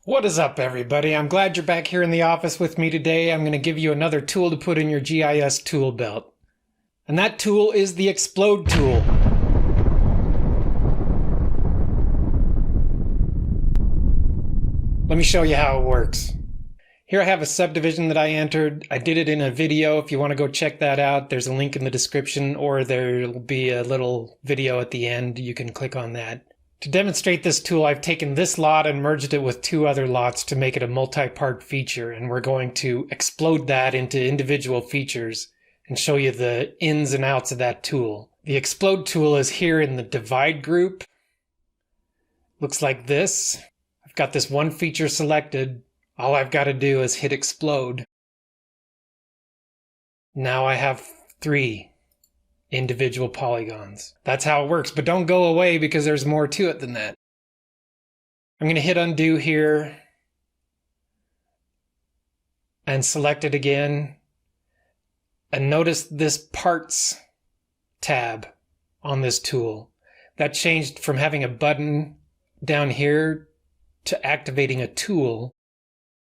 What is up, everybody? I'm glad you're back here in the office with me today. I'm going to give you another tool to put in your GIS tool belt. And that tool is the Explode tool. Let me show you how it works. Here I have a subdivision that I entered. I did it in a video. If you want to go check that out, there's a link in the description, or there'll be a little video at the end. You can click on that. To demonstrate this tool, I've taken this lot and merged it with two other lots to make it a multi-part feature, and we're going to explode that into individual features and show you the ins and outs of that tool. The Explode tool is here in the Divide group. Looks like this. I've got this one feature selected. All I've got to do is hit Explode. Now I have 3 individual polygons. That's how it works, but don't go away because there's more to it than that. I'm going to hit undo here and select it again. And notice this parts tab on this tool. That changed from having a button down here to activating a tool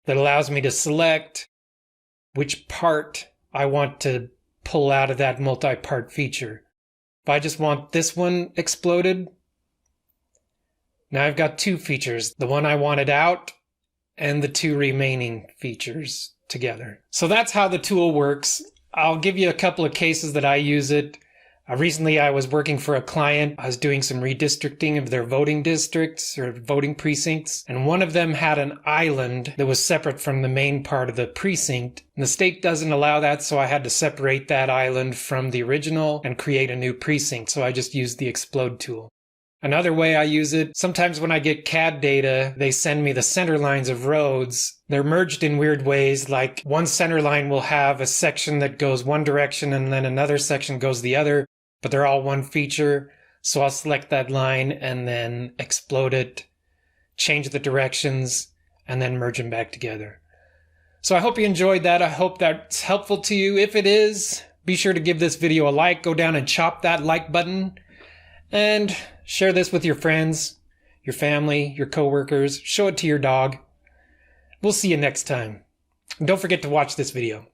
that allows me to select which part I want to pull out of that multi-part feature. If I just want this one exploded, now I've got 2 features, the one I wanted out and the 2 remaining features together. So that's how the tool works. I'll give you a couple of cases that I use it. Recently I was working for a client. I was doing some redistricting of their voting districts or voting precincts, and one of them had an island that was separate from the main part of the precinct. And the state doesn't allow that, so I had to separate that island from the original and create a new precinct, so I just used the Explode tool. Another way I use it, sometimes when I get CAD data, they send me the center lines of roads. They're merged in weird ways, like one center line will have a section that goes one direction and then another section goes the other, but they're all one feature. So I'll select that line and then explode it, change the directions, and then merge them back together. So I hope you enjoyed that. I hope that's helpful to you. If it is, be sure to give this video a like. Go down and chop that like button. And share this with your friends, your family, your coworkers. Show it to your dog. We'll see you next time. And don't forget to watch this video.